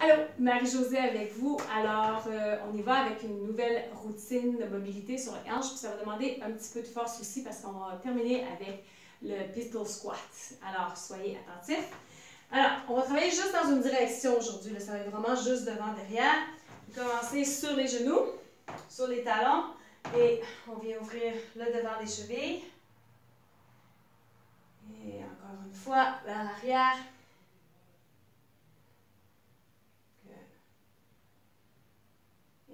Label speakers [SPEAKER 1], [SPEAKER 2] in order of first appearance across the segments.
[SPEAKER 1] Allô, Marie-Josée avec vous. Alors, on y va avec une nouvelle routine de mobilité sur les hanches, puis ça va demander un petit peu de force aussi parce qu'on va terminer avec le pistol squat. Alors, soyez attentifs. Alors, on va travailler juste dans une direction aujourd'hui. Ça va être vraiment juste devant, derrière. On va commencer sur les genoux, sur les talons, et on vient ouvrir le devant des chevilles. Et encore une fois, vers l'arrière.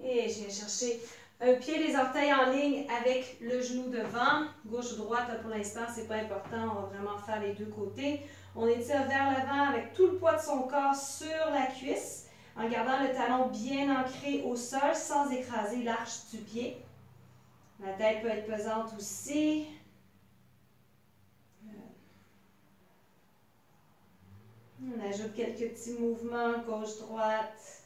[SPEAKER 1] Et je viens chercher un pied, les orteils en ligne avec le genou devant. Gauche ou droite, pour l'instant, c'est pas important. On va vraiment faire les deux côtés. On étire vers l'avant avec tout le poids de son corps sur la cuisse, en gardant le talon bien ancré au sol sans écraser l'arche du pied. La tête peut être pesante aussi. On ajoute quelques petits mouvements gauche-droite.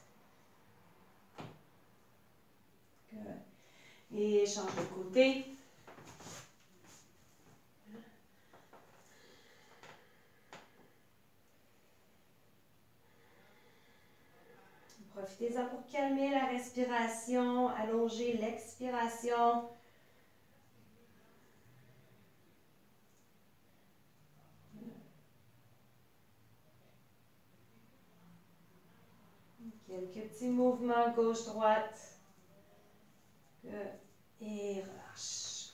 [SPEAKER 1] Et change de côté. Profitez-en pour calmer la respiration, allonger l'expiration. Quelques petits mouvements gauche-droite. Et relâche.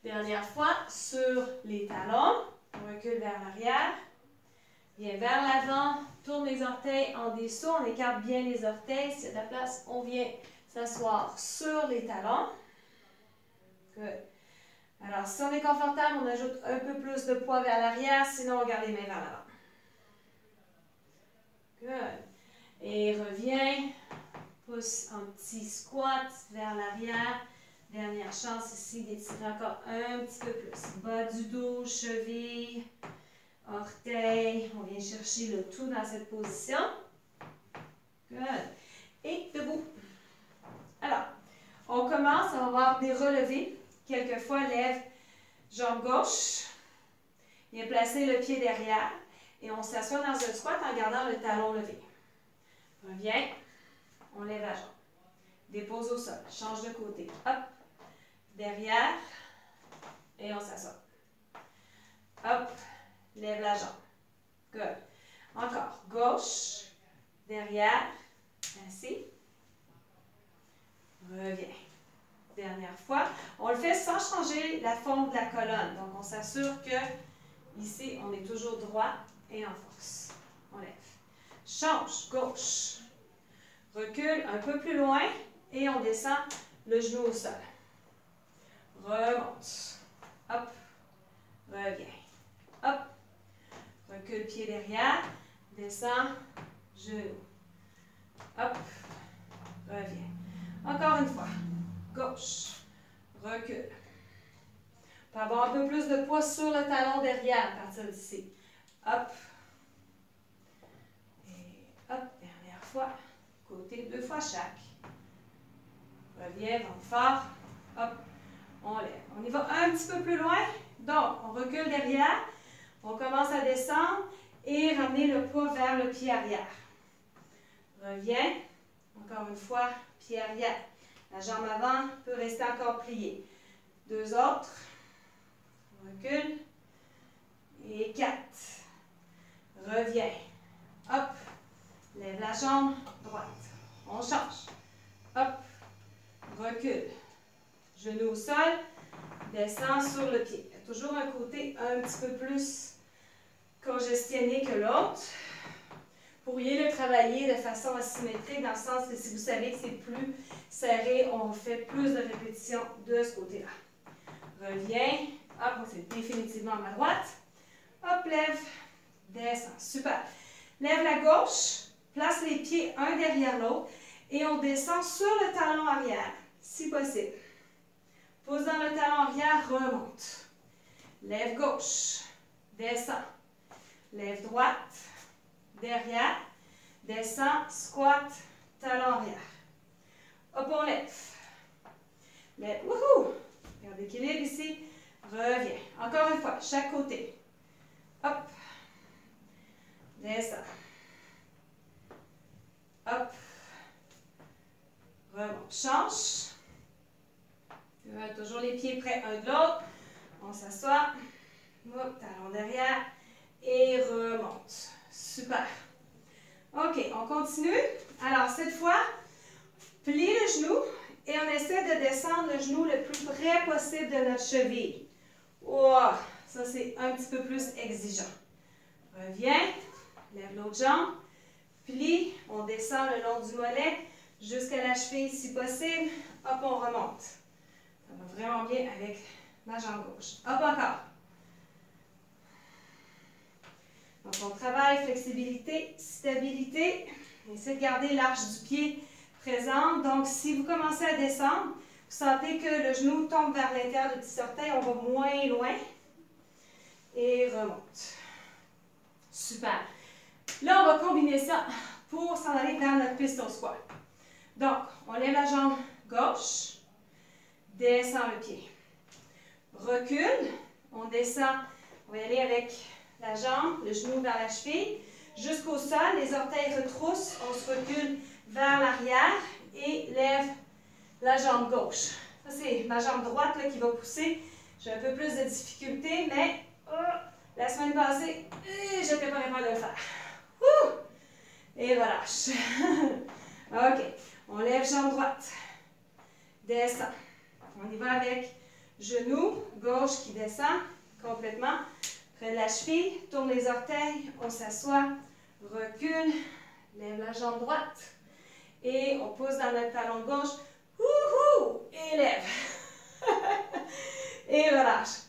[SPEAKER 1] Dernière fois, sur les talons, on recule vers l'arrière. Viens vers l'avant, tourne les orteils en dessous, on écarte bien les orteils. S'il y a de la place, on vient s'asseoir sur les talons. Good. Alors, si on est confortable, on ajoute un peu plus de poids vers l'arrière, sinon on garde les mains vers l'avant. Good. Et reviens, pousse en petit squat vers l'arrière. Dernière chance ici d'étirer encore un petit peu plus. Bas du dos, cheville, orteil. On vient chercher le tout dans cette position. Good. Et debout. Alors, on commence à avoir des relevés. Quelquefois, lève jambe gauche. Viens placer le pied derrière. Et on s'assoit dans un squat en gardant le talon levé. Reviens. On lève la jambe. Dépose au sol. Change de côté. Hop. Derrière. Et on s'assoit. Hop. Lève la jambe. Good. Encore. Gauche. Derrière. Ainsi. Reviens. Dernière fois. On le fait sans changer la forme de la colonne. Donc, on s'assure que ici, on est toujours droit et en force. On lève. Change. Gauche. Recule un peu plus loin et on descend le genou au sol. Remonte. Hop. Reviens. Hop. Recule pied derrière. Descend. Genou. Hop. Reviens. Encore une fois. Gauche. Recule. On peut avoir un peu plus de poids sur le talon derrière à partir d'ici. Hop. Et hop. Dernière fois. Côté 2 fois chaque. Reviens, ventre fort. Hop. On lève. On y va un petit peu plus loin. Donc, on recule derrière. On commence à descendre et ramener le poids vers le pied arrière. Reviens. Encore une fois, pied arrière. La jambe avant peut rester encore pliée. 2 autres. Recule. Et 4. Reviens. Hop. Lève la jambe droite. On change. Hop. Recule. Genou au sol. Descend sur le pied. Il y a toujours un côté un petit peu plus congestionné que l'autre. Vous pourriez le travailler de façon asymétrique dans le sens que si vous savez que c'est plus serré, on fait plus de répétitions de ce côté-là. Reviens. Hop, on fait définitivement à ma droite. Hop, lève. Descend. Super. Lève la gauche. Place les pieds un derrière l'autre et on descend sur le talon arrière, si possible. Pousse dans le talon arrière, remonte. Lève gauche, descend. Lève droite, derrière, descend, squat, talon arrière. Hop, on lève. Lève, wouhou! Garde l'équilibre ici. Reviens. Encore une fois, chaque côté. Hop. Descend. Hop. on change. Toujours les pieds près un de l'autre. On s'assoit. Talon derrière. Et remonte. Super. OK, on continue. Alors, cette fois, plie le genou et on essaie de descendre le genou le plus près possible de notre cheville. Wow, ça, c'est un petit peu plus exigeant. Reviens, lève l'autre jambe, plie, on descend le long du mollet jusqu'à la cheville si possible. Hop, on remonte. Ça va vraiment bien avec ma jambe gauche. Hop, encore. Donc, on travaille flexibilité, stabilité. Essayez de garder l'arche du pied présente. Donc, si vous commencez à descendre, vous sentez que le genou tombe vers l'intérieur du petit orteil, on va moins loin. Et remonte. Super. Là, on va combiner ça pour s'en aller vers notre pistol squat. Donc, on lève la jambe gauche, descend le pied. Recule, on descend, on va y aller avec la jambe, le genou vers la cheville, jusqu'au sol, les orteils retroussent, on se recule vers l'arrière et lève la jambe gauche. Ça, c'est ma jambe droite là, qui va pousser. J'ai un peu plus de difficulté, mais la semaine passée, je n'étais pas capable de le faire. Et relâche. OK. On lève jambe droite. Descend. On y va avec genou gauche qui descend complètement. Près de la cheville, tourne les orteils, on s'assoit, recule, lève la jambe droite et on pousse dans notre talon gauche. Et lève. Et relâche.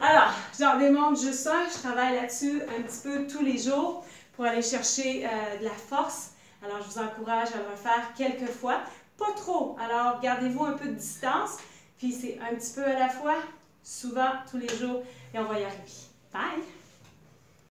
[SPEAKER 1] Alors, j'en démontre juste ça. Je travaille là-dessus un petit peu tous les jours pour aller chercher de la force. Alors, je vous encourage à le refaire quelques fois. Pas trop. Alors, gardez-vous un peu de distance. Puis, c'est un petit peu à la fois, souvent, tous les jours, et on va y arriver. Bye!